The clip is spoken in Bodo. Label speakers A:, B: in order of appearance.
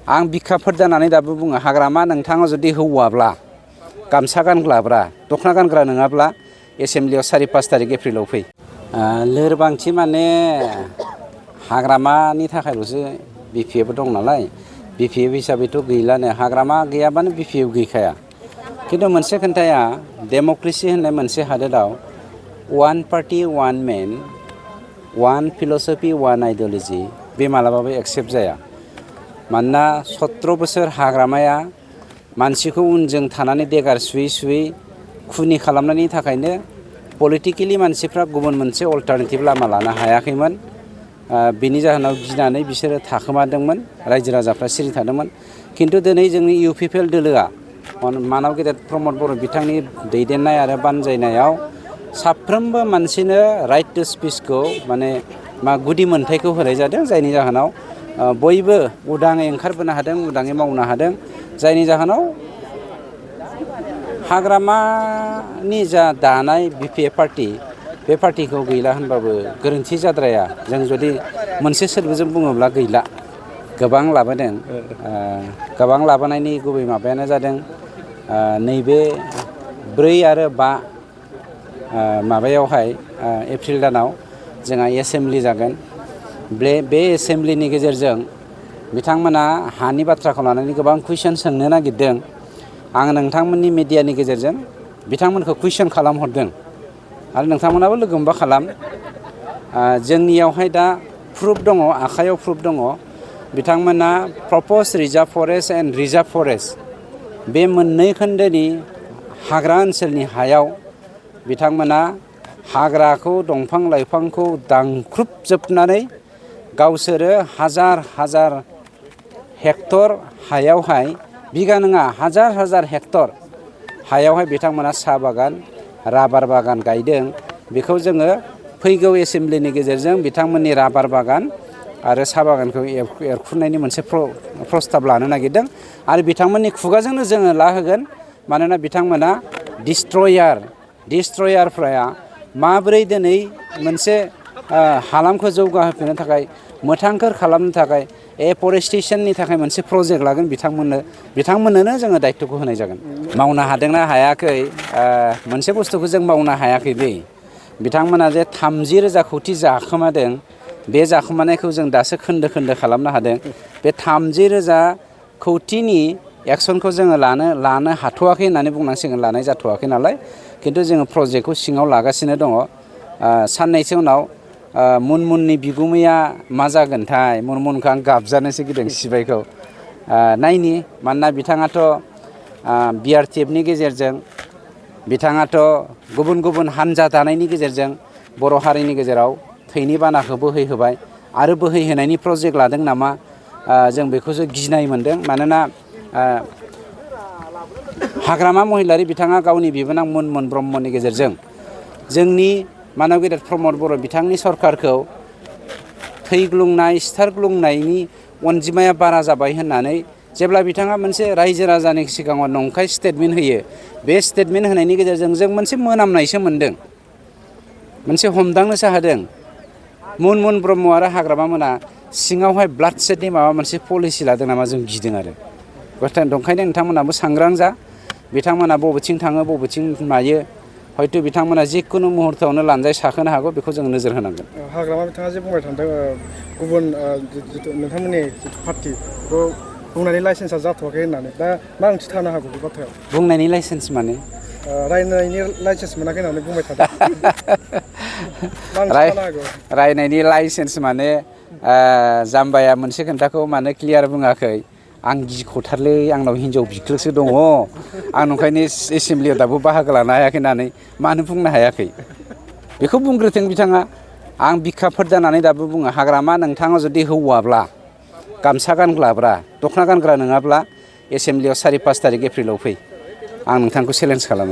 A: आं बिखाफोर जानानै दाबो बुङो हाग्रामा नोंथाङा जुदि हौवाब्ला गामसा गानग्राब्रा दख'ना गानग्रा नङाब्ला एसेम्ब्लियाव 4-5 तारिख एप्रिलाव फै। लोरबांथि माने हाग्रामानि थाखायल'सो बिपिएफ दं नालाय बिपिएफ हिसाबैथ' गैलानो हाग्रामा गैयाबानो बिपिएफ गैखाया। खिन्थु मोनसे खोन्थाया डेम'क्रेसि होननाय मोनसे हादोराव वान पार्टि वान मेन वान फिल'सफि वान आइडिय'ल'जि बे मालाबाबो एक्सेप्ट जाया। मानोना 17 बोसोर हाग्रामाया मानसिखौ उनजों थानानै देगार सुयै खुनि खालामनायनि थाखायनो पलिटिकेलि मानसिफ्रा गुबुन मोनसे अल्टारनेटिभ लामा लानो हायाखैमोन। बिनि जाहोनाव गिनानै बिसोरो थाखोमादोंमोन, रायजो राजाफ्रा सिरि थादोंमोन। खिन्थु दिनै जोंनि इउपिपिएल दोलोआ मानाव गेदेर प्रमद बर' बिथांनि दैदेननाय आरो बानजायनायाव साफ्रोमबो मानसिनो राइट टु स्पिचखौ माने गुदि मोन्थायखौ होनाय जादों, जायनि जाहोनाव बयबो उदाङै ओंखारबोनो हादों, उदाङै मावनो हादों। जायनि जाहोनाव हाग्रामानि जा दानाय बिपिएफ पार्टि बे पार्टिखौ गैला होनबाबो गोरोन्थि जाद्राया। जों जुदि मोनसे सोदोबजों बुङोब्ला गैला। गोबां लाबोदों। गोबां लाबोनायनि गुबै माबायानो जादों नैबे 4 आरो 5 माबायावहाय एप्रिल दानाव जोंहा एसेम्ब्लि जागोन। बे एसेम्ब्लिनि गेजेरजों बिथांमोना हानि बाथ्राखौ लानानै गोबां कुइसन सोंनो नागिरदों। आं नोंथांमोननि मिडियानि गेजेरजों बिथांमोनखौ कुइसन खालामहरदों आरो नोंथांमोनाबो लोगो मोनबा खालाम। जोंनियावहाय दा प्रुफ दङ, आखायाव प्रुफ दङ। बिथांमोना propose reserve forest and reserve forest बे मोननै खोन्दोनि हाग्रा ओनसोलनि हायाव बिथांमोना हाग्राखौ दंफां लाइफांखौ दानख्रुबजोबनानै गावसोरो हाजार हेक्टर हायावहाय बिगा नङा हाजार हेक्टर हायावहाय बिथांमोना साहा बागान राबार बागान गायदों। बेखौ जोङो फैगौ एसेम्ब्लिनि गेजेरजों बिथांमोननि राबार बागान आरो साहा बागानखौ एरखुनायनि मोनसे प्रस्ताब लानो नागिरदों आरो बिथांमोननि खुगाजोंनो जोङो लाहोगोन। मानोना बिथांमोना डिस्ट्रयारफ्रा माबोरै दिनै मोनसे हालामखौ जौगाहोफिननो थाखाय मोथांखोर खालामनो थाखाय एफरेस्टेसननि थाखाय मोनसे प्रजेक्ट लागोन बिथांमोननोनो जोङो दायित्वखौ होनाय जागोन। मावनो हादोंना हायाखै मोनसे बुस्थुखौ जों मावनो हायाखै बे बिथांमोना जे 30,000 कौटि जाखोमादों बे जाखोमानायखौ जों दासो खोन्दो खालामनो हादों। बे 30,000 कौटिनि एक्सनखौ जोङो लानो हाथ'वाखै होननानै बुंनांसिगोन, लानाय जाथ'वाखै नालाय। खिन्थु जोङो प्रजेक्टखौ सिङाव लागासिनो दङ। साननैसो उनाव मुनमुननि बिगुमैया मा जागोनथाय मुनमुनखौ आं गाबजानोसो गिदों सिबायखौ नायनि। मानोना बिथाङाथ' बिआरटिएफनि गेजेरजों बिथाङाथ' गुबुन हान्जा दानायनि गेजेरजों बर' हारिनि गेजेराव थैनि बानाखौ बोहैहोबाय आरो बोहैहोनायनि प्रजेक्ट लादों नामा जों बेखौसो गिनाय मोन्दों। मानोना हाग्रामा महिलारि बिथाङा गावनि बिबोनां मुनमुन ब्रह्मनि गेजेरजों जोंनि मानव गेदेर प्रमद बर' बिथांनि सरकारखौ थैग्लुंनाय सिथारग्लुंनायनि अनजिमाया बारा जाबाय होननानै जेब्ला बिथाङा मोनसे रायजो राजानि सिगाङाव नंखाय स्टेटमेन्ट होयो, बे स्टेटमेन्ट होनायनि गेजेरजों जों मोनसे मोनामनायसो मोन्दों, मोनसे हमदांनोसो हादों। मुनमुन ब्रह्म आरो हाग्रामा मोना सिङावहाय ब्लाड सेडनि माबा मोनसे पलिसि लादों नामा जों गिदों आरो। ओंखायनो नोंथांमोनाबो सांग्रां जा। बिथांमोना बबेथिं थाङो बबेथिं मायो हयथ' बिथांमोना जिखुनु मुहुर्तआवनो लानजाय साखोनो हागौ, बेखौ जों नोजोर होनांगोन।
B: हाग्रामा बिथाङा जे बुंबाय थादों गुबुन जिथु नोंथांमोननि जिथु पार्टि बेखौ बुंनायनि लाइसेन्सआ जाथ'वाखै होननानै, दा मा ओंथि थानो हागौ बे बाथ्रायाव?
A: बुंनायनि लाइसेन्स माने
B: रायनायनि लाइसेन्स मोनाखै होननानै बुंबाय थादों।
A: रायनायनि लाइसेन्स माने जाम्बाया मोनसे खोन्थाखौ मानो क्लियार बुङाखै। आं गिख'थारलै, आंनाव हिनजाव बिक्लोसो दङ, आं ओंखायनो एसेम्ब्लियाव दाबो बाहागो लानो हायाखै होननानै मानो बुंनो हायाखै बेखौ बुंग्रोथों बिथाङा। आं बिखाफोर जानानै दाबो बुङो हाग्रामा नोंथाङा जुदि हौवाब्ला गामसा गानग्राब्रा दख'ना गानग्रा नङाब्ला एसेम्ब्लियाव 4-5 तारिख एप्रिलाव फै। आं नोंथांखौ चेलेन्ज खालामो।